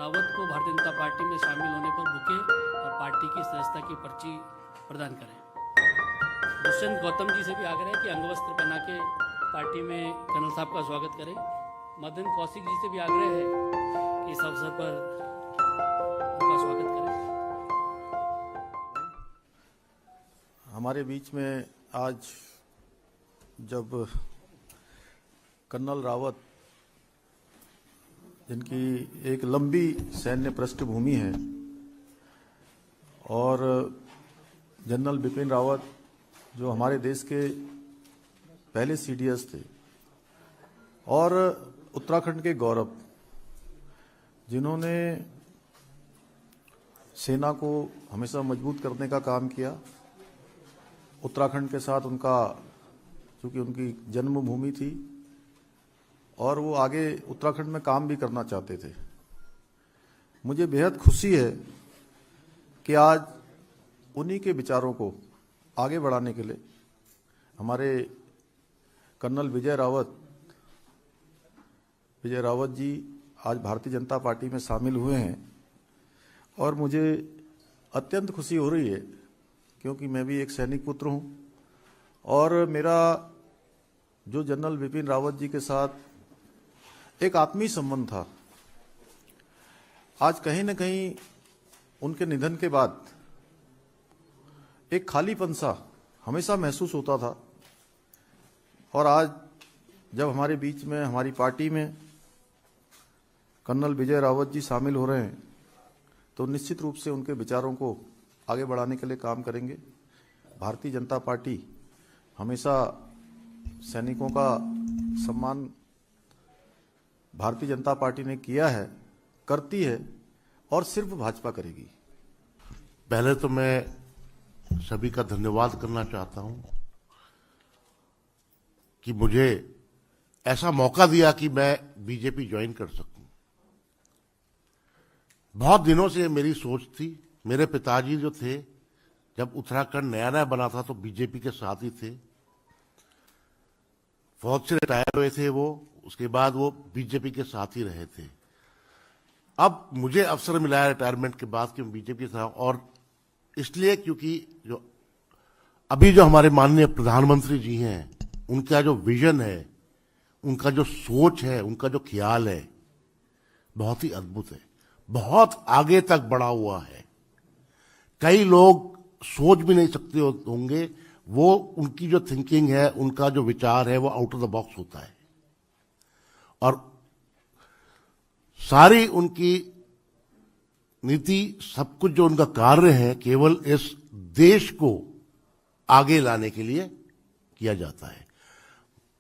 रावत को भारतीय जनता पार्टी में शामिल होने पर बुके और पार्टी की सदस्यता की पर्ची प्रदान करें। दुष्यंत गौतम जी से भी आग्रह है कि अंगवस्त्र पहना के पार्टी में कर्नल साहब का स्वागत करें। मदन कौशिक जी से भी आग्रह है कि इस अवसर पर उनका स्वागत करें। हमारे बीच में आज जब कर्नल रावत, जिनकी एक लंबी सैन्य पृष्ठभूमि है, और जनरल बिपिन रावत जो हमारे देश के पहले सीडीएस थे और उत्तराखंड के गौरव, जिन्होंने सेना को हमेशा मजबूत करने का काम किया। उत्तराखंड के साथ उनका, चूंकि उनकी जन्मभूमि थी और वो आगे उत्तराखंड में काम भी करना चाहते थे। मुझे बेहद खुशी है कि आज उन्हीं के विचारों को आगे बढ़ाने के लिए हमारे कर्नल विजय रावत जी आज भारतीय जनता पार्टी में शामिल हुए हैं। और मुझे अत्यंत खुशी हो रही है क्योंकि मैं भी एक सैनिक पुत्र हूं और मेरा जो जनरल बिपिन रावत जी के साथ एक आत्मीय संबंध था, आज कहीं न कहीं उनके निधन के बाद एक खालीपन सा हमेशा महसूस होता था। और आज जब हमारे बीच में, हमारी पार्टी में कर्नल विजय रावत जी शामिल हो रहे हैं तो निश्चित रूप से उनके विचारों को आगे बढ़ाने के लिए काम करेंगे। भारतीय जनता पार्टी हमेशा सैनिकों का सम्मान भारतीय जनता पार्टी ने किया है, करती है और सिर्फ भाजपा करेगी। पहले तो मैं सभी का धन्यवाद करना चाहता हूं कि मुझे ऐसा मौका दिया कि मैं बीजेपी ज्वाइन कर सकूं। बहुत दिनों से मेरी सोच थी। मेरे पिताजी जो थे, जब उत्तराखंड नया नया बना था तो बीजेपी के साथ ही थे। फौज से रिटायर हुए थे वो, उसके बाद वो बीजेपी के साथ ही रहे थे। अब मुझे अवसर मिला है रिटायरमेंट के बाद कि मैं बीजेपी के साथ, और इसलिए क्योंकि जो अभी जो हमारे माननीय प्रधानमंत्री जी हैं, उनका जो विजन है, उनका जो सोच है, उनका जो ख्याल है, बहुत ही अद्भुत है, बहुत आगे तक बढ़ा हुआ है। कई लोग सोच भी नहीं सकते होंगे। वो उनकी जो थिंकिंग है, उनका जो विचार है, वो आउट ऑफ द बॉक्स होता है। और सारी उनकी नीति, सब कुछ जो उनका कार्य है, केवल इस देश को आगे लाने के लिए किया जाता है।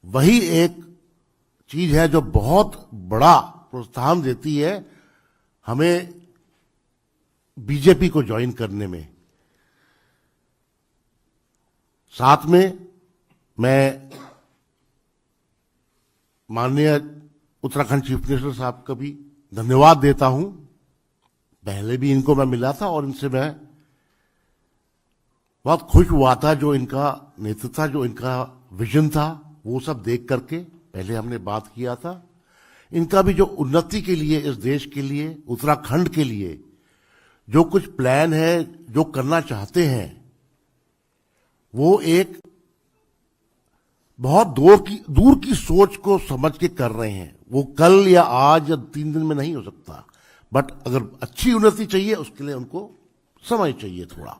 वही एक चीज है जो बहुत बड़ा प्रोत्साहन देती है हमें बीजेपी को ज्वाइन करने में। साथ में मैं माननीय उत्तराखंड चीफ मिनिस्टर साहब का भी धन्यवाद देता हूं। पहले भी इनको मैं मिला था और इनसे मैं बहुत खुश हुआ था। जो इनका नेतृत्व था, जो इनका विजन था, वो सब देख करके पहले हमने बात किया था। इनका भी जो उन्नति के लिए, इस देश के लिए, उत्तराखंड के लिए जो कुछ प्लान है, जो करना चाहते हैं, वो एक बहुत दूर की सोच को समझ के कर रहे हैं। वो कल या आज या 3 दिन में नहीं हो सकता, बट अगर अच्छी उन्नति चाहिए उसके लिए उनको समय चाहिए थोड़ा।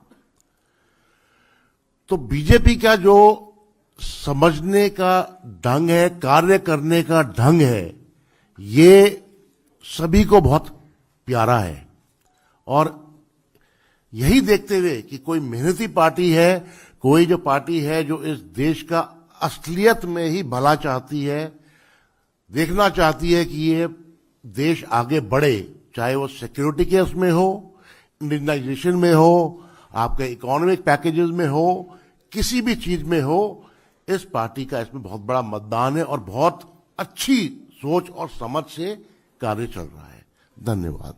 तो बीजेपी का जो समझने का ढंग है, कार्य करने का ढंग है, ये सभी को बहुत प्यारा है। और यही देखते हुए कि कोई मेहनती पार्टी है, कोई जो पार्टी है जो इस देश का असलियत में ही भला चाहती है, देखना चाहती है कि ये देश आगे बढ़े, चाहे वो सिक्योरिटी के उसमें हो, इंडियनाइजेशन में हो, आपके इकोनॉमिक पैकेजेस में हो, किसी भी चीज में हो, इस पार्टी का इसमें बहुत बड़ा मतदान है और बहुत अच्छी सोच और समझ से कार्य चल रहा है। धन्यवाद।